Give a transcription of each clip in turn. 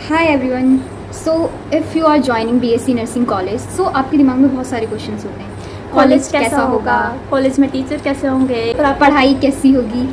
Hi everyone. So if you are joining BSc nursing college, so आपके दिमाग में बहुत सारे क्वेश्चंस होते हैं। कॉलेज कैसा होगा, कॉलेज में टीचर कैसे होंगे, और आप पढ़ाई कैसी होगी,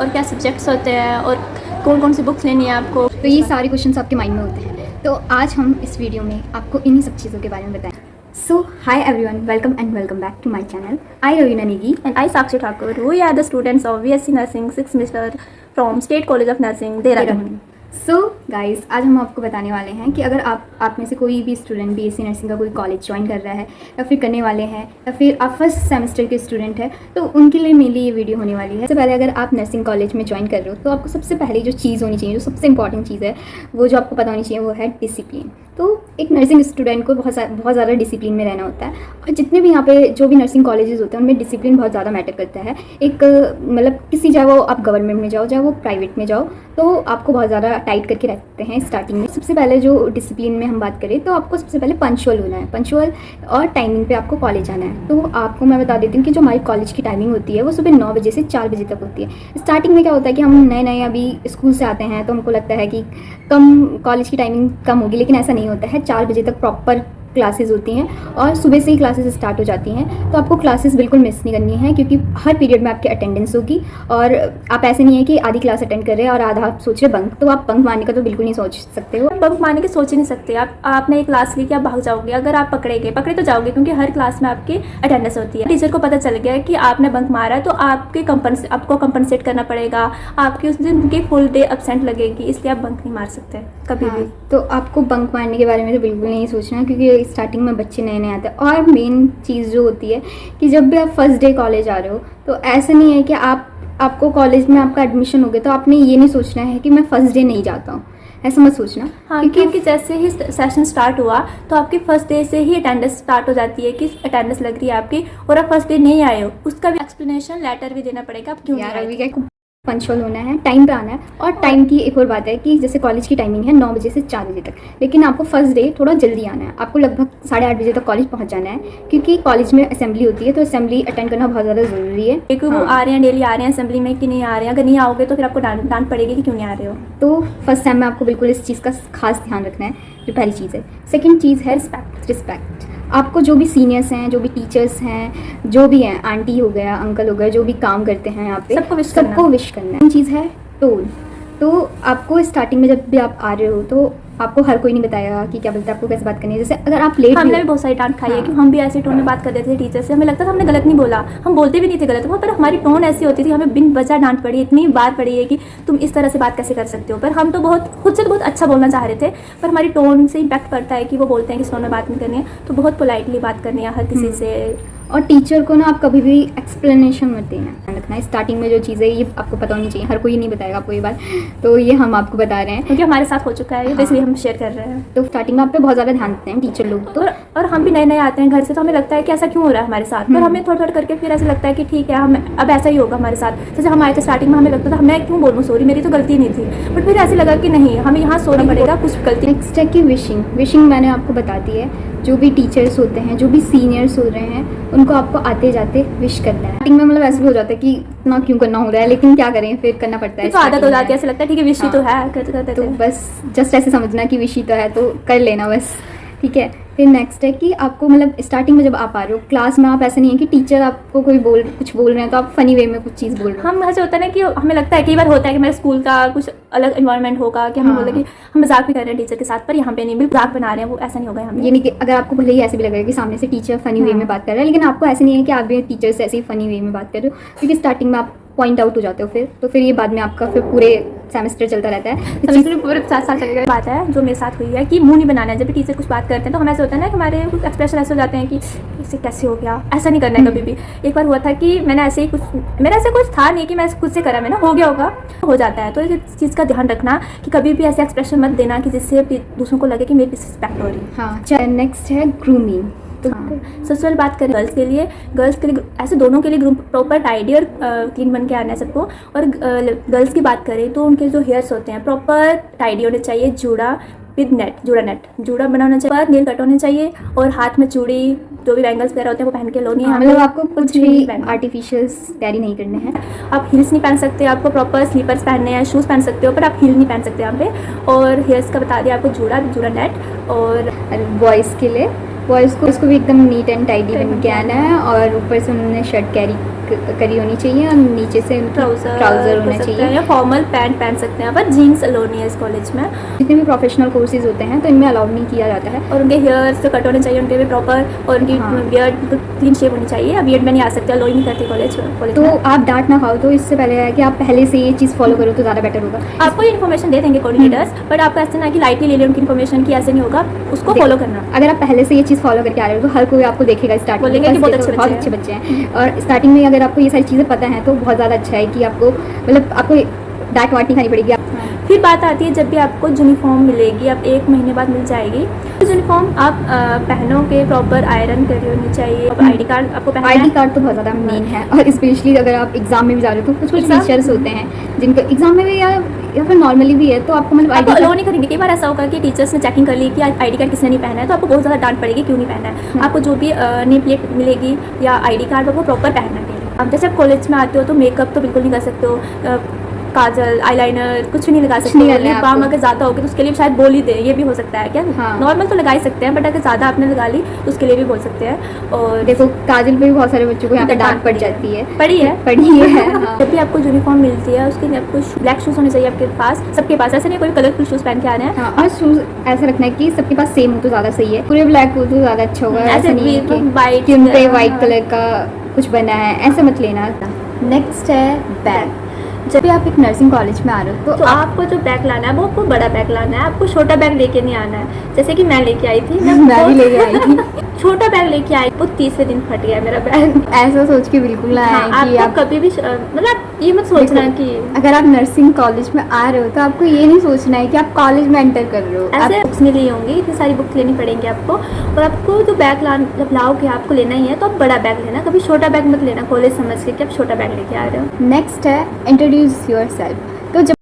और क्या सब्जेक्ट्स होते हैं, और कौन कौन सी बुक्स लेनी है आपको। तो ये सारे क्वेश्चंस आपके माइंड में होते हैं। तो आज हम इस वीडियो में आपको इन्हीं सब चीज़ों के बारे में बताएं। So hi everyone, welcome and welcome back to my channel. I Raveena Negi and I Sakshi Thakur, we are the students of BSc nursing 6 semester from state college of nursing Dehradun. So guys, आज हम आपको बताने वाले हैं कि अगर आप में से कोई भी स्टूडेंट बीएससी नर्सिंग का कोई कॉलेज ज्वाइन कर रहा है या फिर करने वाले हैं या फिर आप फर्स्ट सेमेस्टर के स्टूडेंट हैं, तो उनके लिए मेनली ये वीडियो होने वाली है। सबसे पहले अगर आप नर्सिंग कॉलेज में ज्वाइन कर रहे हो तो आपको सबसे पहले जो चीज़ होनी चाहिए, जो सबसे इंपॉर्टेंट चीज़ है, वो जो आपको पता होनी चाहिए वो है डिसिप्लिन। तो एक नर्सिंग स्टूडेंट को बहुत ज़्यादा डिसिप्लिन में रहना होता है। और जितने भी यहाँ पे जो भी नर्सिंग कॉलेजेस होते हैं उनमें डिसिप्लिन बहुत ज़्यादा मैटर करता है। एक मतलब किसी, चाहे वो आप गवर्नमेंट में जाओ चाहे वो प्राइवेट में जाओ, तो आपको बहुत ज़्यादा टाइट करके रखते हैं स्टार्टिंग में। सबसे पहले जो डिसिप्लिन में हम बात करें तो आपको सबसे पहले पंक्चुअल होना है, पंक्चुअल और टाइमिंग पे आपको कॉलेज आना है। तो आपको मैं बता देती हूँ कि जो हमारी कॉलेज की टाइमिंग होती है वो सुबह 9 बजे से 4 बजे तक होती है। स्टार्टिंग में क्या होता है कि हम नए नए अभी स्कूल से आते हैं तो हमको लगता है कि कम कॉलेज की टाइमिंग कम होगी, लेकिन ऐसा नहीं होता है। 4 बजे तक प्रॉपर क्लासेस होती हैं और सुबह से ही क्लासेस स्टार्ट हो जाती हैं। तो आपको क्लासेस बिल्कुल मिस नहीं करनी है, क्योंकि हर पीरियड में आपकी अटेंडेंस होगी। और आप ऐसे नहीं है कि आधी क्लास अटेंड कर रहे हैं और आधा आप सोच रहे बंक, तो आप बंक मारने का तो बिल्कुल नहीं सोच सकते हो। बंक मारने की सोच ही नहीं सकते। आपने एक क्लास ली कि आप भाग जाओगे। अगर आप पकड़े तो जाओगे, क्योंकि हर क्लास में आपकी अटेंडेंस होती है। टीचर को पता चल गया कि आपने बंक मारा है तो आपको कंपनसेट करना पड़ेगा। आपकी उस दिन की फुल डे एब्सेंट लगेगी, इसलिए आप बंक नहीं मार सकते कभी भी। तो आपको बंक मारने के बारे में तो बिल्कुल नहीं सोचना, क्योंकि स्टार्टिंग में बच्चे नए नए आते हैं। और मेन चीज़ जो होती है कि जब भी आप फर्स्ट डे कॉलेज आ रहे हो तो ऐसा नहीं है कि आपको कॉलेज में आपका एडमिशन हो गया तो आपने ये नहीं सोचना है कि मैं फर्स्ट डे नहीं जाता हूँ, ऐसा मत सोचना। हाँ, क्योंकि जैसे ही सेशन स्टार्ट हुआ तो आपकी फर्स्ट डे से ही अटेंडेंस स्टार्ट हो जाती है कि अटेंडेंस लग रही है आपकी, और आप फर्स्ट डे नहीं आए हो उसका भी एक्सप्लेनेशन लेटर भी देना पड़ेगा आप क्यों यार अभी क्या, पंचुअल होना है, टाइम पे आना है। और टाइम की एक और बात है कि जैसे कॉलेज की टाइमिंग है 9 बजे से 4 बजे तक, लेकिन आपको फर्स्ट डे थोड़ा जल्दी आना है। आपको लगभग 8:30 बजे तक कॉलेज पहुंच जाना है, क्योंकि कॉलेज में असेंबली होती है तो असेंबली अटेंड करना बहुत ज़्यादा ज़रूरी है। एक वो आ रहे हैं, डेली आ रहे हैं असेंबली में कि नहीं आ रहे हैं। अगर नहीं आओगे तो फिर आपको डांट पड़ेगी कि क्यों नहीं आ रहे हो। तो फर्स्ट टाइम में आपको बिल्कुल इस चीज़ का खास ध्यान रखना है, जो पहली चीज़ है। सेकेंड चीज़ है रिस्पेक्ट। आपको जो भी सीनियर्स हैं, जो भी टीचर्स हैं, जो भी हैं, आंटी हो गया, अंकल हो गया, जो भी काम करते हैं यहाँ पे, सबको विश करना है। चीज़ है टोन। तो आपको स्टार्टिंग में जब भी आप आ रहे हो तो आपको हर कोई नहीं बताएगा कि क्या बोलते हैं, आपको कैसे बात करनी है। जैसे अगर आप लेट, हमने भी बहुत सारी डांट खाई है कि हम भी ऐसे टोन में बात कर देते थे टीचर से। हमें लगता था हमने गलत नहीं बोला, हम बोलते भी नहीं थे गलत, पर हमारी टोन ऐसी होती थी। हमें बिन वजह डांट पड़ी, इतनी बार पड़ी है कि तुम इस तरह से बात कैसे कर सकते हो। पर हम तो खुद से तो बहुत अच्छा बोलना चाह रहे थे, पर हमारी टोन से इम्पैक्ट पड़ता है कि वो बोलते हैं कि इस टोन में बात नहीं करनी है, तो बहुत पोलाइटली बात करनी है हर किसी से। और टीचर को ना आप कभी भी एक्सप्लेनेशन मत देना, रखना है। स्टार्टिंग में जो चीज़ें ये आपको पता होनी चाहिए, हर कोई नहीं बताएगा आपको ये बात, तो ये हम आपको बता रहे हैं क्योंकि हमारे साथ हो चुका है, तो इसलिए हम शेयर कर रहे हैं। तो स्टार्टिंग में आप पे बहुत ज़्यादा ध्यान देते हैं टीचर लोग। तो और हम भी नए नए आते हैं घर से, तो हमें लगता है कि ऐसा क्यों हो रहा है हमारे साथ। पर हमें थोड़ा थोड़ा करके फिर ऐसा लगता है कि ठीक है, हम अब ऐसा ही होगा हमारे साथ। जैसे हम आए थे स्टार्टिंग में, हमें लगता था मैं क्यों बोलूँ सॉरी, मेरी तो गलती नहीं थी। बट फिर ऐसे लगा कि नहीं, हमें यहाँ सॉरी पड़ेगा, कुछ गलती। नेक्स्ट है कि विशिंग मैंने आपको बता दी है। जो भी टीचर्स होते हैं, जो भी सीनियर्स हो रहे हैं, उनको आपको आते जाते विश करना है। स्टार्टिंग में मतलब ऐसे भी हो जाता है कि इतना क्यों करना हो रहा है, लेकिन क्या करें, फिर करना पड़ता है। तो आदत हो जाती है, ऐसा लगता है ठीक है विश ही तो है, करते तो बस जस्ट ऐसे समझना कि विश ही तो है तो कर लेना बस, ठीक है। फिर नेक्स्ट है कि आपको मतलब स्टार्टिंग में जब आप आ रहे हो क्लास में, आप ऐसा नहीं है कि टीचर आपको कुछ बोल रहे हैं तो आप फनी वे में कुछ चीज़ बोल रहे हो। हम ऐसे होता है ना कि हमें लगता है, कई बार होता है कि मेरे स्कूल का कुछ अलग इन्वायरमेंट होगा कि हमें बोले कि हम मजाक भी कर रहे हैं टीचर के साथ, पर यहाँ पे नहीं, बिल्कुल मजाक बना रहे हैं, वो ऐसा नहीं होगा। हम ये नहीं कि अगर आपको भले ही ऐसे भी लग रहा है कि सामने से टीचर फनी वे में बात कर रहा है, लेकिन आपको ऐसे नहीं है कि आप भी टीचर से ऐसे ही फनी वे में बात कर रहे हो, क्योंकि स्टार्टिंग में आप पॉइंट आउट हो जाते हो। फिर ये बाद में आपका फिर पूरे सेमेस्टर चलता रहता है, सेमेस्टर पूरे 7 साल चलेगा। बात है जो मेरे साथ हुई है कि मुंह नहीं बनाना है जब भी टीचर कुछ बात करते हैं। तो हम ऐसे होता है ना कि हमारे कुछ एक्सप्रेशन ऐसे हो जाते हैं कि इससे कैसे हो गया, ऐसा नहीं करना है कभी भी। एक बार हुआ था कि मैंने ऐसे ही मेरा ऐसे कुछ था नहीं कि मैं खुद से करा, मैंने हो गया होगा, हो जाता है। तो इस चीज़ का ध्यान रखना कि कभी भी ऐसे एक्सप्रेशन मत देना कि जिससे दूसरों को लगे कि मेरी डिसरिस्पेक्ट हो रही है। हाँ, नेक्स्ट है ग्रूमिंग। तो सबसे पहले बात करें गर्ल्स के लिए ऐसे दोनों के लिए ग्रूम प्रॉपर टाइडी और क्लीन बन के आना है सबको। और गर्ल्स की बात करें तो उनके जो हेयर्स होते हैं प्रॉपर टाइडी होने चाहिए, जूड़ा विद नेट, जूड़ा बना होना चाहिए, नेल कट होने चाहिए, और हाथ में चूड़ी जो भी बैंगल्स वगैरह होते हैं वो पहन के लो नहीं। हाँ, यहाँ मतलब पे आपको कुछ भी पहनना। आर्टिफिशियल कैरी नहीं करने हैं। आप हील्स नहीं पहन सकते, आपको प्रॉपर स्लीपर्स पहनने हैं, शूज़ पहन सकते हो, पर आप हील नहीं पहन सकते यहाँ पे। और हेयर्स का बता दिया आपको, जूड़ा नेट। और बॉयज़ के लिए, बॉयज़ को उसको भी एकदम नीट एंड टाइडी बन के आना है, और ऊपर से उन्होंने शर्ट कैरी करी होनी चाहिए, और नीचे से ट्राउज़र होना चाहिए, या फॉर्मल पैंट पहन सकते हैं। पर जीन्स अलाउ नहीं है इस कॉलेज में। जितने भी प्रोफेशनल कोर्सेज होते हैं तो इनमें अलाउ नहीं किया जाता है। और उनके हेयर्स कट होने चाहिए, उनके भी प्रॉपर, और उनकी बियर्ड क्लीन शेप होनी चाहिए। बियर्ड में नहीं आ सकते, अलाउ ही नहीं करती कॉलेज तो आप डांट ना खाओ, तो इससे पहले है कि आप पहले से ये चीज़ फॉलो करो तो ज़्यादा बेटर होगा। आपको ये इन्फॉर्मेशन दे देंगे कोऑर्डिनेटर्स, बट आपको ऐसे ना कि लाइटली ले लें उनकी इन्फॉर्मेशन की, ऐसे नहीं होगा, उसको फॉलो करना। अगर आप पहले से ये चीज़ फॉलो करके आ रहे हो तो हर कोई आपको देखेगा स्टार्टिंग में, बोलेंगे कि बहुत अच्छे बच्चे हैं। और स्टार्टिंग में अगर आपको ये सारी चीज़ें पता हैं तो बहुत ज़्यादा अच्छा है कि आपको मतलब आपको डांट वाट नहीं खानी पड़ेगी। फिर बात आती है जब भी आपको यूनिफॉर्म मिलेगी, अब 1 महीने बाद मिल जाएगी। तो यूनिफॉर्म आप पहनोगे, प्रॉपर आयरन करी होनी चाहिए। अब आईडी कार्ड आपको पहनना है। आईडी कार्ड तो बहुत ज़्यादा मेन है, और स्पेशली अगर आप एग्जाम में भी जा रहे हो तो कुछ टीचर्स होते हैं जिनको एग्जाम में भी या फिर नॉर्मली भी है, तो आपको मतलब आपको अलाउ नहीं करेंगे। कई बार ऐसा होगा कि टीचर्स ने चेकिंग कर ली कि आईडी कार्ड किसने नहीं पहना है, तो आपको बहुत ज़्यादा डांट पड़ेगी, क्यों नहीं पहना है। आपको जो भी नेम प्लेट मिलेगी या आईडी कार्ड, आपको प्रॉपर पहनना चाहिए। अब जैसे आप कॉलेज में आते हो तो मेकअप तो बिल्कुल नहीं कर सकते हो, काजल, आईलाइनर कुछ भी नहीं लगा सकते हो। लिप बाम अगर ज़्यादा होगी तो उसके लिए शायद बोल ही दे, ये भी हो सकता है क्या। नॉर्मल तो लगा ही सकते हैं, बट अगर ज़्यादा आपने लगा ली तो उसके लिए भी बोल सकते हैं। और देखो काजल पे भी बहुत सारे बच्चों को यहाँ पे डांट पड़ जाती है। पड़ी है हाँ। जब भी आपको यूनिफॉर्म मिलती है उसके लिए आपको ब्लैक शूज़ होने चाहिए आपके पास, सबके पास। ऐसे नहीं कोई कलरफुल शूज़ पहन के आ रहे हैं। हाँ, और शूज़ ऐसा रखना है कि सबके पास सेम हो तो ज़्यादा सही है, पूरे ब्लैक हो तो ज़्यादा अच्छा होगा। ऐसा नहीं है वाइट कि उन पे वाइट कलर का कुछ बना है, ऐसा मत लेना। नेक्स्ट है बैग। जब भी आप एक नर्सिंग कॉलेज में आ रहे हो तो आपको जो बैग लाना है वो आपको बड़ा बैग लाना है, आपको छोटा बैग लेके नहीं आना है। जैसे कि मैं लेके आई थी, मैं भी लेके आई थी छोटा बैग लेके आई, वो 30वें दिन फट गया मेरा बैग। ऐसा सोच के बिल्कुल ना आए कि आप कभी भी मतलब ये मत सोचना कि अगर आप नर्सिंग कॉलेज में आ रहे हो तो आपको ये नहीं सोचना है कि आप कॉलेज में एंटर कर रहे हो। ऐसे बुक्स नहीं ली होंगी, इतनी सारी बुक्स लेनी पड़ेंगी आपको। और आपको जो बैग जब लाओगे आपको लेना ही है तो आप बड़ा बैग लेना, कभी छोटा बैग मत लेना कॉलेज समझ के कि आप छोटा बैग लेके आ रहे हो। नेक्स्ट है इंट्रोड्यूस योरसेल्फ। तो जब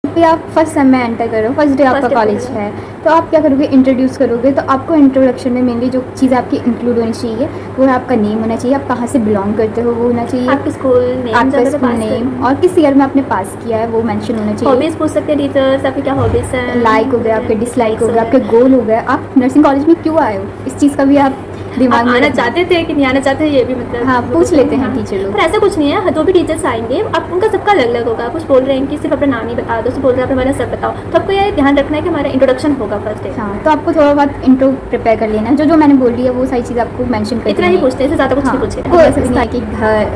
भी आप फर्स्ट सेम में एंटर करो, फर्स्ट डे आपका कॉलेज है, तो आप क्या करोगे, इंट्रोड्यूस करोगे। तो आपको इंट्रोडक्शन में मेनली जो चीज़ आपकी इंक्लूड होनी चाहिए वो है आपका नेम होना चाहिए, आप कहाँ से बिलोंग करते हो वो होना चाहिए, आपकी स्कूल नेम, आपका स्कूल नेम, और किस ईयर में आपने पास किया है वो मेंशन होना चाहिए। हॉबीज़ पूछ सकते हैं टीचर्स, आपकी क्या हॉबीज़ हैं, लाइक हो गया, आपके डिसलाइक हो गया, आपके गोल हो गए, आप नर्सिंग कॉलेज में क्यों आए हो, इस चीज़ का भी आप दिमाग में आना चाहते थे कि नहीं आना चाहते, ये भी मतलब हाँ पूछ लेते हैं टीचर लोग। पर ऐसा कुछ नहीं है, जो भी टीचर्स आएंगे आप उनका सबका अलग अलग होगा। कुछ बोल रहे हैं कि सिर्फ अपना नाम ही बता दो, सिर्फ बोल रहे हैं अपना सब बताओ, तो आपको ये ध्यान रखना है कि हमारा इंट्रोडक्शन होगा फर्स्ट डे। हाँ, तो आपको थोड़ा बहुत इंट्रो प्रिपेयर कर लेना, जो मैंने बोल दिया वो सारी चीज़ आपको मेंशन कर इतना ही पूछते हैं, इससे ज़्यादा कुछ नहीं पूछे। कोई ऐसा नहीं है कि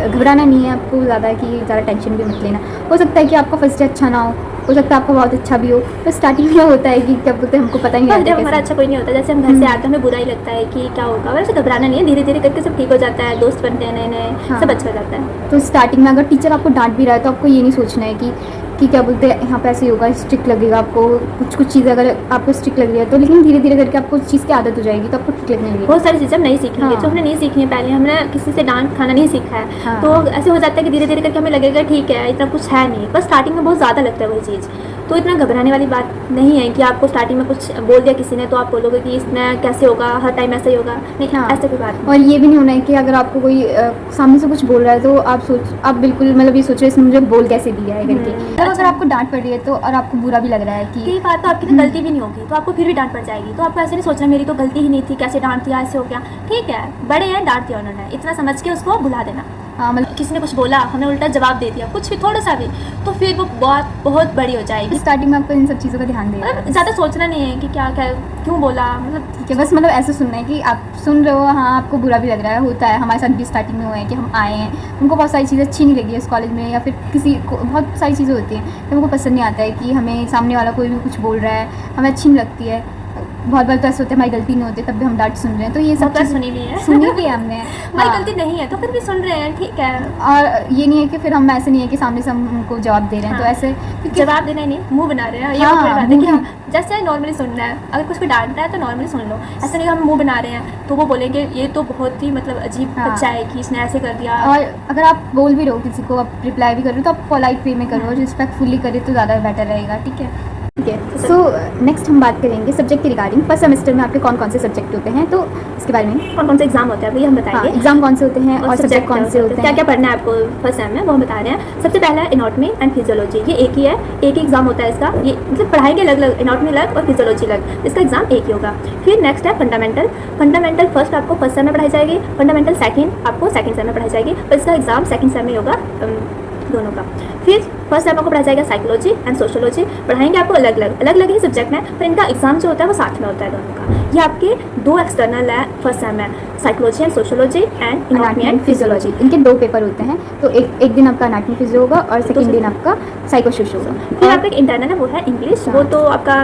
घबराना नहीं है आपको ज़्यादा, कि ज़्यादा टेंशन भी मत लेना। हो सकता है कि आपका फर्स्ट डे अच्छा ना हो सकता है आपका बहुत अच्छा भी हो, तो स्टार्टिंग में होता है कि क्या बोलते हैं हमको पता नहीं जब हमारा अच्छा कोई नहीं होता, जैसे हम घर से आते हैं हमें बुरा ही लगता है कि क्या होगा, वैसे घबराना नहीं है, धीरे धीरे करके सब ठीक हो जाता है, दोस्त बनते हैं नए नए, सब अच्छा हो जाता है। तो स्टार्टिंग में अगर टीचर आपको डांट भी रहा है तो आपको ये नहीं सोचना है कि क्या बोलते हैं यहाँ पे ऐसे होगा, स्ट्रिक्ट लगेगा आपको, कुछ चीज़ें अगर आपको स्ट्रिक्ट लग रही है तो, लेकिन धीरे धीरे करके आपको उस चीज़ की आदत हो जाएगी तो आपको ठीक लगने लगेगी। बहुत सारी चीज़ें हम नहीं सीखेंगे जो हमने नहीं सीखी है, पहले हमने किसी से डांट खाना नहीं सीखा है, तो ऐसे हो जाता है कि धीरे धीरे करके हमें लगेगा ठीक है इतना कुछ है नहीं, बस स्टार्टिंग में बहुत ज़्यादा लगता है वही चीज़। तो इतना घबराने वाली बात नहीं है कि आपको स्टार्टिंग में कुछ बोल दिया किसी ने तो आप बोलोगे कि इसमें कैसे होगा, हर टाइम ऐसा ही होगा, नहीं ऐसा कोई बात नहीं। और ये भी नहीं होना है कि अगर आपको कोई सामने से कुछ बोल रहा है तो आप बिल्कुल मतलब ये सोच रहे इसने मुझे बोल कैसे दिया है करके। अगर आपको डांट पड़ रही है तो और आपको बुरा भी लग रहा है कि कई बात तो आपकी तो गलती भी नहीं होगी तो आपको फिर भी डांट पड़ जाएगी, तो आपको ऐसे नहीं सोचना मेरी तो गलती ही नहीं थी, कैसे डांट दिया, ऐसे हो गया, ठीक है बड़े हैं डांट दिया उन्होंने, इतना समझ के उसको भुला देना। हाँ, मतलब किसी ने कुछ बोला हमने उल्टा जवाब दे दिया कुछ भी थोड़ा सा भी, तो फिर वो बात बहुत बड़ी हो जाएगी। स्टार्टिंग में आपको इन सब चीज़ों का ध्यान देना है, ज़्यादा सोचना नहीं है कि क्या क्या क्यों बोला, मतलब ठीक है, बस मतलब ऐसे सुनना है कि आप सुन रहे हो, हाँ आपको बुरा भी लग रहा है, होता है, हमारे साथ भी स्टार्टिंग में हुआ है कि हम आए हैं, उनको बहुत सारी चीज़ें अच्छी नहीं लगी है इस कॉलेज में, या फिर किसी को बहुत सारी चीज़ें होती हैं तो उनको पसंद नहीं आता है कि हमें सामने वाला कोई भी कुछ बोल रहा है हमें अच्छी नहीं लगती है। बहुत बार तो ऐसे होते हैं हमारी गलती नहीं होती तब भी हम डांट सुन रहे हैं, तो ये सब चीज़ सुनी भी है हमने। हमारी गलती नहीं है तो फिर भी सुन रहे हैं, ठीक है। और ये नहीं है कि फिर हम ऐसे नहीं है कि सामने से हम उनको जवाब दे रहे हैं, तो ऐसे जवाब देना ही नहीं, मुंह बना रहे हैं, ये बात है कि जैसे नॉर्मली सुनना है, अगर कुछ भी डांट रहा है तो नॉर्मली सुन लो, ऐसा नहीं हम मुंह बना रहे हैं तो वो बोलेंगे ये तो बहुत ही मतलब अजीब बच्चा है कि इसने ऐसे कर दिया। और अगर आप बोल भी रहो किसी को, आप रिप्लाई भी कर रहे हो तो आप पोलाइट वे में करो, रिस्पेक्टफुली करें तो ज़्यादा बेटर रहेगा, ठीक है। ठीक है। सो नेक्स्ट हम बात करेंगे सब्जेक्ट की रिगार्डिंग। फर्स्ट सेमेस्टर में आपके कौन कौन से सब्जेक्ट होते हैं, तो इसके बारे में कौन कौन से एग्जाम होते हैं भैया हम बताएंगे। एग्जाम कौन से होते हैं और सब्जेक्ट कौन से होते हैं, क्या क्या पढ़ना है आपको फर्स्ट सेम में वो हम बता रहे हैं। सबसे पहला है एनाटॉमी एंड फिजियोलॉजी, ये एक ही है, एक ही एग्जाम होता है इसका। ये मतलब पढ़ाएंगे अलग अलग, एनाटॉमी अलग और फिजियोलॉजी अलग, इसका एग्जाम एक ही होगा। फिर नेक्स्ट है फंडामेंटल। फंडामेंटल फर्स्ट आपको फर्स्ट सेम में पढ़ाई जाएगी, फंडामेंटल सेकंड आपको सेकंड सेम में पढ़ाई जाएगी, और इसका एग्जाम सेकंड सेम में होगा दोनों का। फिर फर्स्ट सेम आपको पढ़ाया जाएगा साइकोलॉजी एंड सोशियोलॉजी, पढ़ाएंगे आपको अलग अलग ही सब्जेक्ट में, पर इनका एग्जाम जो होता है वो साथ में होता है दोनों का। ये आपके दो एक्सटर्नल है फर्स्ट सेम में, psychology and sociology and anatomy and physiology. इनके दो पेपर होते हैं, तो एक दिन आपका एनाटॉमी फिजियो होगा और सेकंड दिन आपका साइको सोशो होगा। फिर आपका एक इंटरनल है वो है इंग्लिश, वो तो आपका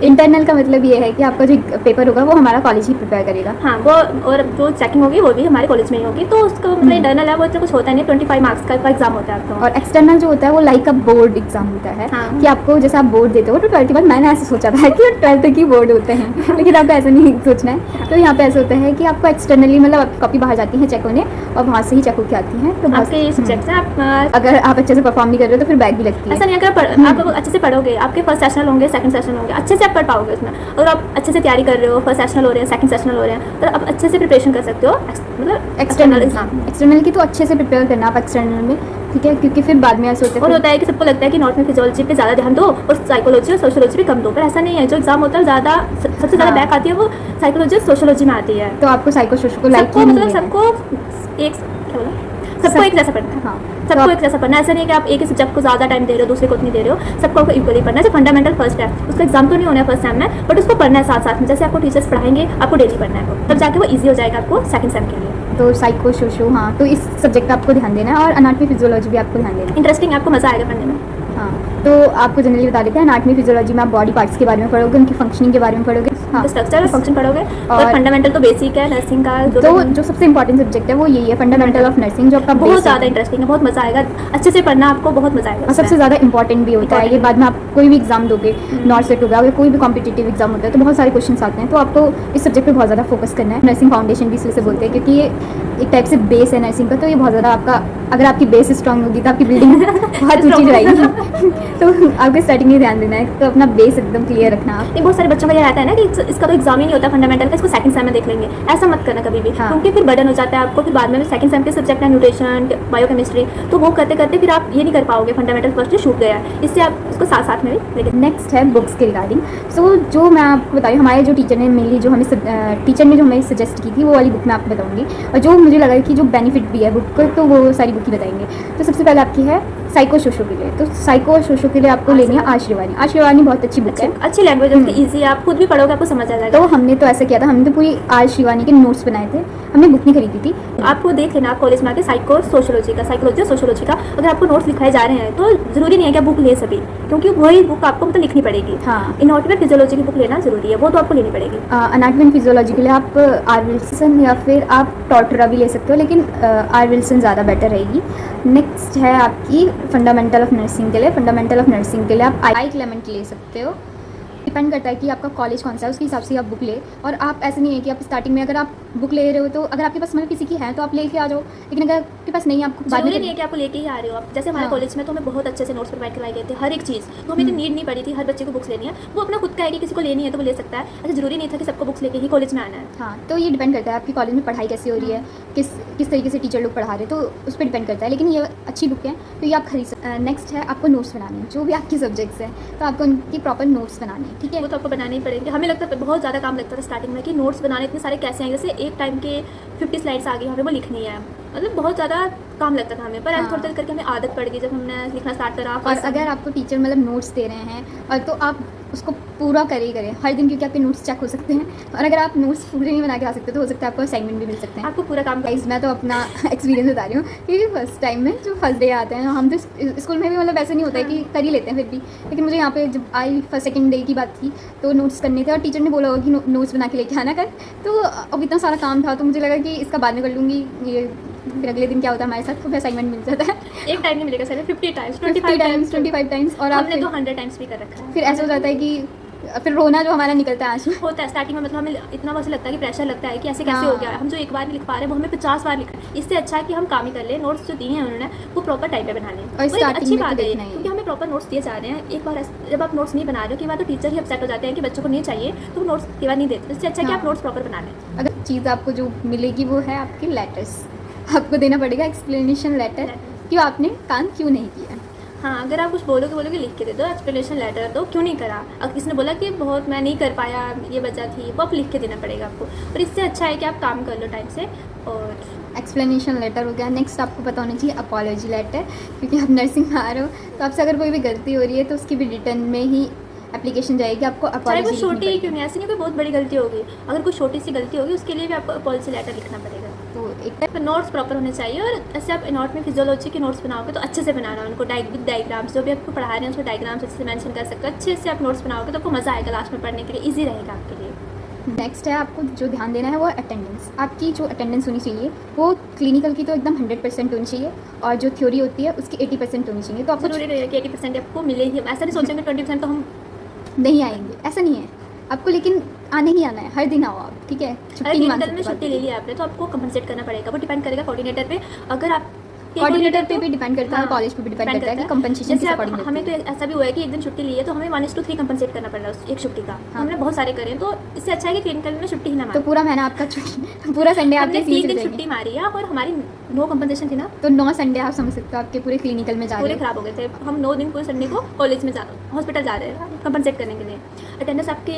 इंटरनल का मतलब ये है कि आपका जो पेपर होगा वो हमारा कॉलेज ही प्रिपेयर करेगा। हाँ, वो और जो चेकिंग होगी वो भी हमारे कॉलेज में ही होगी, तो उसको मतलब इंटरनल है वो इतना कुछ होता नहीं, 25 मार्क्स का एग्जाम होता है आपका। और एक्सटर्नल जो होता है वो लाइक अ बोर्ड एग्जाम होता है। हाँ। कि आपको जैसे आप बोर्ड देते हो तो 12th के बाद मैंने ऐसे सोचा था कि 12th तक ही बोर्ड होते हैं लेकिन आपको ऐसा नहीं सोचना है। तो यहाँ पे ऐसा होता है कि आपको एक्सटर्नली मतलब आपकी कॉपी बाहर जाती है चेक होने, और वहाँ से ही चेक होके आती हैं। तो आपके ये सब्जेक्ट्स हैं, आप अगर आप अच्छे से परफॉर्म नहीं कर रहे हो तो फिर बैग भी लगती है। ऐसा नहीं है, अगर आप अच्छे से पढ़ोगे, आपके फर्स्ट सेशनल होंगे, सेकंड सेशनल होंगे, अच्छे से आप पढ़ पाओगे उसमें। अगर आप अच्छे से तैयारी कर रहे हो, फर्स्ट सेशनल हो रहे हैं, सेकंड सेशनल हो रहे हैं, तो आप अच्छे से प्रिपरेशन कर सकते हो, मतलब एक्सटर्नल एग्जाम। एक्सटर्नल की तो अच्छे से प्रिपेयर करना आप एक्सटर्नल में, ठीक है, क्योंकि फिर बाद में ऐसे होता है और होता है कि सबको लगता है कि नॉर्थ में फिजियोलॉजी पे ज़्यादा ध्यान दो और साइकोलॉजी और सोशियोलॉजी पे कम दो, पर ऐसा नहीं है। जो एग्जाम होता है ज़्यादा सबसे ज़्यादा बैक आती है वो साइकोलॉजी और सोशियोलॉजी में आती है। तो आपको साइको सोशो को लाइक सबको मतलब सबको एक क्या बोला, सबको एक जैसा पढ़ना है। हाँ, सबको एक जैसा पढ़ना है, ऐसा नहीं है कि आप एक ही सब्जेक्ट को ज़्यादा टाइम दे रहे हो, दूसरे को नहीं दे रहे हो, सबको आपको इक्वली पढ़ना है। जो फंडामेंटल फर्स्ट है उसका एग्जाम तो नहीं होना है फर्स्ट सेम में, बट उसको पढ़ना है साथ साथ में, जैसे आपको टीचर्स पढ़ाएंगे आपको डेली पढ़ना है, तब जाके वो ईजी हो जाएगा आपको सेकंड सेम के लिए। तो साइको सोशो, हाँ, तो इस सब्जेक्ट पे आपको ध्यान देना है, और एनाटॉमी फिजियोलॉजी भी आपको ध्यान देना है। इंटरेस्टिंग, आपको मज़ा आएगा पढ़ने में। हाँ, तो आपको जनरली बता देते हैं एनाटॉमी फिजियोलॉजी में आप बॉडी पार्ट्स के बारे में पढ़ोगे, उनकी फंक्शनिंग के बारे में पढ़ोगे। हाँ, स्ट्रक्चर और फंक्शन पढ़ोगे, और और फंडामेंटल तो बेसिक है नर्सिंग का। तो जो सबसे इंपॉर्टेंट सब्जेक्ट है वो यही है, फंडामेंटल ऑफ नर्सिंग, जो आपका बहुत basic ज़्यादा है। इंटरेस्टिंग है, बहुत मज़ा आएगा, अच्छे से पढ़ना आपको बहुत मज़ा आएगा। और सबसे ज़्यादा इंपॉर्टेंट भी होता है ये। बाद में आप कोई भी एग्जाम दोगे, नॉट सेट होगा, अगर कोई भी कॉम्पिटिटिव एग्जाम होता है तो बहुत सारे क्वेश्चन आते हैं, तो आपको इस सब्जेक्ट पे बहुत ज़्यादा फोकस करना है। नर्सिंग फाउंडेशन भी इसलिए बोलते हैं क्योंकि ये एक टाइप से बेस है नर्सिंग का, तो ये बहुत ज़्यादा आपका, अगर आपकी बेस स्ट्रांग होगी तो आपकी बिल्डिंग बहुत ऊँची जाएगी तो आपको स्टार्टिंग में ध्यान देना है, तो अपना बेस एकदम क्लियर रखना आप। नहीं, बहुत सारे बच्चों का ये रहता है ना कि इसका तो एग्जाम ही नहीं होता फंडामेंटल का, इसको सेकंड सेम में देख लेंगे। ऐसा मत करना कभी भी, हाँ। क्योंकि फिर बर्डन हो जाता है आपको, फिर बाद में सेकंड सेम के सब्जेक्ट है न्यूट्रिशन, बायोकेमिस्ट्री, तो वो करते करते फिर आप ये नहीं कर पाओगे, फंडामेंटल फर्स्ट छूट गया है, इससे आप उसको साथ साथ में भी लेके। नेक्स्ट है बुक्स के रिगार्डिंग। सो जो मैं आपको बताऊँ, हमारे जो टीचर ने मेनली जो हमें टीचर ने जो हमें सजेस्ट की थी वो वाली बुक मैं आपको बताऊँगी, और जो मुझे लगा कि जो बेनिफिट भी है बुक को, तो वो सारी बुक ही बताएंगे। तो सबसे पहले आपकी है साइको सोशो के लिए, तो साइको सोशो के लिए आपको लेनी है आशीर्वाणी। आशीर्वाणी बहुत अच्छी बुक है, अच्छी लैंग्वेज है, ईजी है, आप खुद भी पढ़ोगे आपको समझ आ जाएगा। तो हमने तो ऐसा किया था, हमने तो पूरी आशीर्वाणी के नोट्स बनाए थे, हमने बुक नहीं खरीदी थी। आपको देख लेना आप कॉलेज में आके साइको सोशियोलॉजी का, साइकोलॉजी और सोशियोलॉजी का अगर आपको नोट्स लिखाए जा रहे हैं तो जरूरी नहीं है कि आप बुक ले सभी, क्योंकि वही बुक आपको मतलब लिखनी पड़ेगी। हाँ, एनाटॉमी फिजियोलॉजी की बुक लेना जरूरी है, वो तो आपको लेनी पड़ेगी। एनाटॉमी एंड फिजियोलॉजी के लिए आप आर विल्सन या फिर आप टॉर्टोरा भी ले सकते हो, लेकिन आर विल्सन ज़्यादा बेटर रहेगी। नेक्स्ट है आपकी फंडामेंटल ऑफ नर्सिंग के लिए। फंडामेंटल ऑफ नर्सिंग के लिए आप आई क्लेमेंट ले सकते हो, डिपेंड करता है कि आपका कॉलेज कौन सा है, उसके हिसाब से आप बुक ले। और आप ऐसे नहीं है कि आप स्टार्टिंग में अगर आप बुक ले रहे हो तो अगर आपके पास मतलब किसी की है तो आप लेके आ जाओ, लेकिन अगर आपके पास नहीं है आपको बाद में जरूरी नहीं है कि आपको लेके ही आ रहे हो आप। जैसे हमारे कॉलेज में तो हमें बहुत अच्छे से नोट्स प्रोवाइड करवाए गए थे, हर एक चीज़, तो हमें इतनी नीड नहीं पड़ी थी हर बच्चे को बुक्स लेनी है, वो अपना खुद का है कि किसी को लेनी है तो वो ले सकता है। ऐसा जरूरी नहीं था कि सबको बुक्स लेके ही कॉलेज में आना है। हाँ, तो ये डिपेंड करता है आपकी कॉलेज में पढ़ाई कैसी हो रही है, किस तरीके से टीचर लोग पढ़ा रहे हैं, तो उस पर डिपेंड करता है, लेकिन ये अच्छी बुक है तो ये आप खरीद सकते। नेक्स्ट है आपको नोट्स बनाने, जो भी आपके सब्जेक्ट्स हैं तो आपको उनकी प्रॉपर नोट्स बनाने, ठीक है। वो तो आपको बनाने ही पड़ेंगे। हमें लगता है बहुत ज़्यादा काम लगता था स्टार्टिंग में कि नोट्स बनाने इतने सारे कैसे आएंगे, जैसे एक टाइम के 50 स्लाइड्स आ गई, हमें वो लिखनी है, मतलब बहुत ज़्यादा काम लगता था हमें। पर हाँ। थोड़ी करके हमें आदत पड़ गई जब हमने लिखना स्टार्ट करा। और अगर आपको टीचर मतलब नोट्स दे रहे हैं और तो आप उसको पूरा करे ही करें हर दिन, क्योंकि आपके नोट्स चेक हो सकते हैं, और अगर आप नोट्स पूरे नहीं बना के आ सकते तो हो सकता है आपको असाइनमेंट भी मिल सकते हैं। आपको पूरा काम गाइस, मैं तो अपना एक्सपीरियंस बता रही हूँ, क्योंकि फर्स्ट टाइम में जो फर्स्ट डे आते हैं हम तो स्कूल में भी मतलब ऐसे नहीं होता है कि कर ही लेते हैं फिर भी, लेकिन मुझे यहाँ पे जब आई फर्स्ट सेकंड डे की बात थी तो नोट्स करने थे और टीचर ने बोला होगा कि नोट्स बना के लेके आना कर, तो अब इतना सारा काम था तो मुझे लगा कि इसका बाद में कर लूँगी, ये फिर अगले दिन क्या होता है हमारे साथ, तो फिर असाइनमेंट मिल जाता है। एक टाइम नहीं मिलेगा सर, 50 टाइम्स 25 टाइम्स और हमने आप तो 100 टाइम्स भी कर रखा है। फिर ऐसा हो जाता है कि फिर रोना जो हमारा निकलता है आंसू। होता है स्टार्टिंग में, मतलब हमें इतना वैसे लगता है कि प्रेशर लगता है कि ऐसे कैसे हाँ। हो गया, हम जो एक बार नहीं लिख पा रहे हैं वो हमें 50 बार लिख रहे हैं। इससे अच्छा है कि हम काम ही कर लें, नोट्स जो दिए हैं उन्होंने वो प्रॉपर टाइम पे बना लें। और एक starting अच्छी में तो बात है देखना ही है। क्योंकि हमें प्रॉपर नोट्स दिए जा रहे हैं। एक बार जब आप नोट्स नहीं बना रहे हो कई बार तो टीचर ही अपसेट हो जाते हैं कि बच्चों को नहीं चाहिए, तो वो नोट्स कई बार नहीं देते। इससे अच्छा है कि हाँ। आप नोट्स प्रॉपर बना लें। अगर चीज़ आपको जो मिलेगी वो है आपके लेटर्स, आपको देना पड़ेगा एक्सप्लेनेशन लेटर कि आपने काम क्यों नहीं किया। हाँ, अगर आप कुछ बोलोगे लिख के दे दो, एक्सप्लेनेशन लेटर दो, क्यों नहीं करा। अगर किसी ने बोला कि बहुत मैं नहीं कर पाया, ये वजह थी, वो आप लिख के देना पड़ेगा आपको। और इससे अच्छा है कि आप काम कर लो टाइम से। और एक्सप्लेनेशन लेटर हो गया। नेक्स्ट आपको पता होना चाहिए अपॉलॉजी लेटर, क्योंकि आप नर्सिंग में आ रहे हो तो आपसे अगर कोई भी गलती हो रही है तो उसकी भी रिटर्न में ही एप्लीकेशन जाएगी, आपको चाहे अपॉलॉजी वो छोटी ही क्यों नहीं, ऐसी नहीं कोई बहुत बड़ी गलती होगी, अगर कोई छोटी सी गलती होगी उसके लिए भी आपको पॉलिसी लेटर लिखना पड़ेगा। तो एक नोट्स प्रॉपर होने चाहिए। और ऐसे आप नोट में फिजियोलॉजी के नोट्स बनाओगे तो अच्छे से बनाना, उनको डायग्राम्स जो भी आपको पढ़ा रहे हैं उसको डायग्राम्स अच्छे से मेंशन कर सकते हो। अच्छे से आप नोट्स बनाओगे तो आपको मज़ा आएगा लास्ट में पढ़ने के लिए, ईजी रहेगा आपके लिए। नेक्स्ट है आपको जो ध्यान देना है वो अटेंडेंस। आपकी जो अटेंडेंस होनी चाहिए वो क्लिनिकल की तो एकदम 100% होनी चाहिए, और जो थ्योरी होती है उसकी 80% होनी चाहिए। तो आपको जरूरी नहीं है कि 80% आपको मिले ही, ऐसा नहीं सोचेंगे 20% तो हम नहीं आएंगे, ऐसा नहीं है आपको, लेकिन आने ही आना है, हर दिन आओ आप, ठीक है। अगर छुट्टी नहीं मांग क्लिनिकल में सकते छुट्टी ले लिया आपने तो आपको कंपनसेट करना पड़ेगा। वो डिपेंड करेगा कोऑर्डिनेटर पे। अगर आप कोऑर्डिनेटर पे भी डिपेंड करता है, हाँ, कॉलेज पे भी डिपेंड करता है कि है। कंपनसेशन जैसे किस आप, अकॉर्डिंग हमें तो ऐसा भी हुआ है कि एक दिन छुट्टी ली है तो हमें 1:3 कंपनसेट करना पड़ रहा है उस एक छुट्टी का। हाँ। हमने बहुत सारे करे हैं, तो इससे अच्छा है कि क्लिनिकल में छुट्टी ही ना तो मारे। पूरा महीना आपका छुट्टी, पूरा संडे हमने आपके 3 दिन छुट्टी मारी है और हमारी नो कंपनसेशन थी ना, तो 9 संडे आप समझ सकते हो आपके पूरे क्लिनिकल में जा पूरे रहे हो। खराब हो गए थे। हम 9 दिन पूरे संडे को कॉलेज में हॉस्पिटल जा रहे हैं कंपनसेट करने के लिए। अटेंडेंस आपकी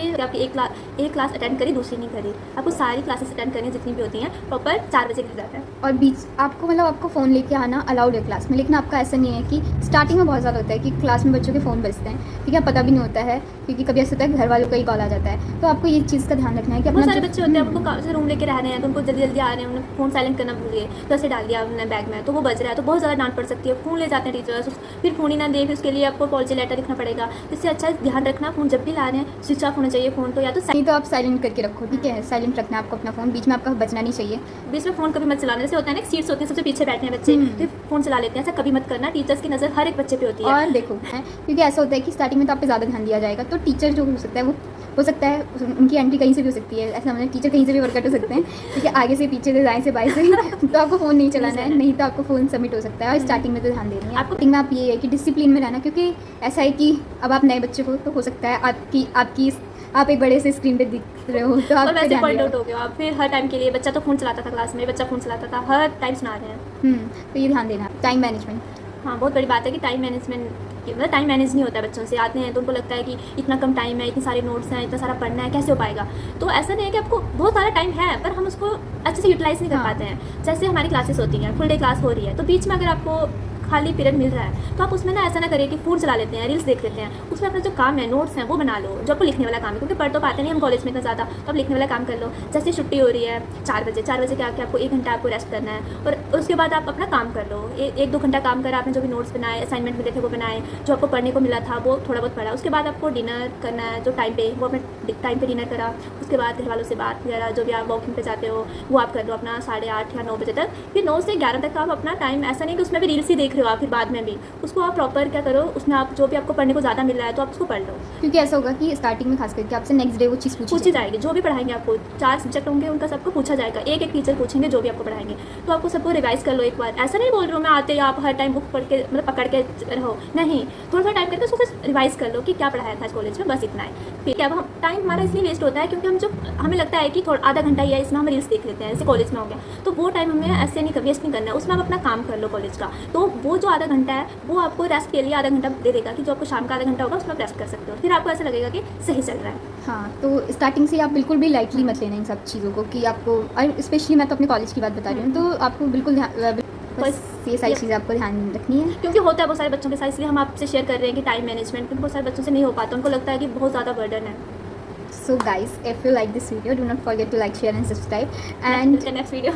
एक क्लास अटेंड करी, दूसरी नहीं करी, आपको सारी क्लासेस अटेंड करनी जितनी भी होती हैं प्रॉपर 4 बजे लिखा जाता है। और बीच आपको मतलब आपको फ़ोन लेके आना अलाउड है क्लास में, लेकिन आपका ऐसा नहीं है कि स्टार्टिंग में बहुत ज़्यादा होता है कि क्लास में बच्चों के फ़ोन बजते हैं, ठीक है, पता भी नहीं होता है, क्योंकि कभी ऐसा होता है घर वालों का ही कॉल आ जाता है। तो आपको ये चीज़ का ध्यान रखना है कि बहुत अपना सारे बच्चे होते हैं उनको रूम लेके रह रहे हैं तो उनको जल्दी जल्दी आ रहे हैं, उन्होंने फ़ोन साइलेंट करना भूल गए तो ऐसे डाल दिया उन्होंने बैग में, तो वो बज रहा है तो बहुत ज़्यादा डांट पड़ सकती है। फ़ोन ले जाते हैं टीचर्स, फिर फ़ोन ही ना दे, फिर उसके लिए आपको पॉलिसी लेटर लिखना पड़ेगा। इससे अच्छा ध्यान रखना, फ़ोन जब भी ला रहे हैं स्विच ऑफ होना चाहिए फ़ोन, तो या तो नहीं तो आप साइलेंट करके रखो, ठीक है, साइलेंट रखना है आपको अपना फ़ोन, बीच में आपका बजना नहीं चाहिए। बीच में फ़ोन कभी मत चलाने। जैसे होता है ना सीट्स होती है सबसे पीछे बैठे हैं बच्चे तो फ़ोन चला लेते हैं, ऐसा कभी मत करना। टीचर्स की नज़र हर एक बच्चे पे होती है। और देखो है, क्योंकि ऐसा होता है कि स्टार्टिंग में तो आप पे ज़्यादा ध्यान दिया जाएगा, तो टीचर जो हो सकता है वो हो सकता है उनकी एंट्री कहीं से भी हो सकती है, ऐसा मतलब टीचर कहीं से भी वर्कआउट हो सकते हैं, ठीक है, आगे से पीछे से दाएं से बाएं से तो आपको फ़ोन नहीं चलाना है, नहीं तो आपको फ़ोन सबमिट हो सकता है। और स्टार्टिंग में तो ध्यान देना है आपको। में आप ये है कि डिसिप्लिन में रहना, क्योंकि ऐसा है कि अब आप नए बच्चे हो तो हो सकता है आप एक बड़े से स्क्रीन पे दिख रहे हो तो आप और वैसे पॉइंट आउट हो गया आप फिर हर टाइम के लिए। बच्चा तो फ़ोन चलाता था, क्लास में बच्चा फ़ोन चलाता था, हर टाइम सुना रहे हैं। तो ये ध्यान देना। टाइम मैनेजमेंट, हाँ, बहुत बड़ी बात है कि टाइम मैनेजमेंट, मतलब टाइम मैनेज नहीं होता है। बच्चों से आते हैं तो उनको लगता है कि इतना कम टाइम है, इतने सारे नोट्स हैं, इतना सारा पढ़ना है, कैसे हो पाएगा। तो ऐसा नहीं है कि आपको बहुत सारा टाइम है पर हम उसको अच्छे से यूटिलाइज़ नहीं कर पाते हैं। जैसे हमारी क्लासेस होती हैं, फुल डे क्लास हो रही है, तो बीच में अगर आपको खाली पीरियड मिल रहा है तो आप उसमें ना ऐसा ना करिए कि फ़ोन चला लेते हैं, रील्स देख लेते हैं। उसमें अपना जो काम है, नोट्स हैं, वो बना लो, जो आपको लिखने वाला काम है, क्योंकि पढ़ तो पाते नहीं हम कॉलेज में इतना ज़्यादा, तो आप लिखने वाला काम कर लो। जैसे छुट्टी हो रही है 4 बजे के आके आपको 1 घंटा आपको रेस्ट करना है और उसके बाद आप अपना काम कर लो। 1-2 घंटा काम कर, आपने जो भी नोट्स बनाए, असाइनमेंट मिले थे वो बनाए, जो आपको पढ़ने को मिला था वो थोड़ा बहुत पढ़ा। उसके बाद आपको डिनर करना है जो टाइम पे, वो अपने टाइम पे डिनर करा। उसके बाद घर वालों से बात वगैरह, जो भी आप वॉकिंग पे जाते हो वो आप कर लो अपना 8:30 या 9 बजे तक। फिर 9 से 11 तक आप अपना टाइम, ऐसा नहीं कि उसमें भी रील्स ही देख रहे हो आप, फिर बाद में भी उसको आप प्रॉपर क्या करो, उसमें आप जो भी आपको पढ़ने को ज़्यादा मिल रहा है तो आप उसको पढ़ लो। क्योंकि ऐसा होगा कि स्टार्टिंग में खास करके आपसे नेक्स्ट डे वो चीज़ पूछी जाएगी। जो भी पढ़ाएंगे आपको 4 सब्जेक्ट होंगे, उनका सबको पूछा जाएगा, एक टीचर पूछेंगे जो भी आपको पढ़ाएंगे, तो आपको सबको रिवाइज कर लो एक बार। ऐसा नहीं बोल रही हूँ मैं आते ही आप हर टाइम बुक पढ़ के मतलब पकड़ के रहो, नहीं, थोड़ा टाइम करके उसको रिवाइज कर लो कि क्या पढ़ाया था इस कॉलेज में, बस इतना है। फिर क्या हम टाइम हमारा इसलिए वेस्ट होता है क्योंकि हम जो हमें लगता है कि थोड़ा आधा घंटा ही है, इसमें हम रील्स देख लेते हैं, जैसे कॉलेज में हो गया, तो वो टाइम हमें ऐसे नहीं वेस्ट नहीं करना है, उसमें आप अपना काम कर लो कॉलेज का। तो वो जो आधा घंटा है वो आपको रेस्ट के लिए आधा घंटा दे देगा कि जो आपको शाम का आधा घंटा होगा उसमें आप रेस्ट कर सकते हो, फिर आपको ऐसा लगेगा कि सही चल रहा है। हाँ, तो स्टार्टिंग से आप बिल्कुल भी लाइटली मत लेना इन सब चीज़ों को, कि आपको, और स्पेशली मैं तो अपने कॉलेज की बात बता रही हूँ, तो आपको बिल्कुल बस ये सारी चीज़ें आपको ध्यान रखनी है, क्योंकि होता है बहुत सारे बच्चों के साथ, इसलिए हम आपसे शेयर कर रहे हैं कि टाइम मैनेजमेंट, क्योंकि बहुत सारे बच्चों से नहीं हो पाता, उनको लगता है कि बहुत ज़्यादा बर्डन है। So guys, if you like this video, do not forget to like, share and subscribe. And next video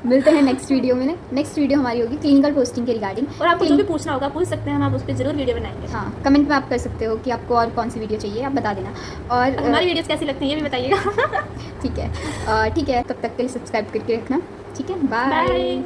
मिलते हैं नेक्स्ट वीडियो में। नेक्स्ट वीडियो हमारी होगी क्लिनिकल पोस्टिंग के रिगार्डिंग, और आपको जो भी पूछना होगा पूछ सकते हैं, हम आप उस पर जरूर वीडियो बनाएंगे। हाँ, कमेंट में आप कर सकते हो कि आपको और कौन सी वीडियो चाहिए, आप बता देना। और हमारी वीडियोस कैसी लगती हैं ये भी बताइएगा। ठीक है, तब तक के लिए सब्सक्राइब करके रखना, ठीक है, बाय।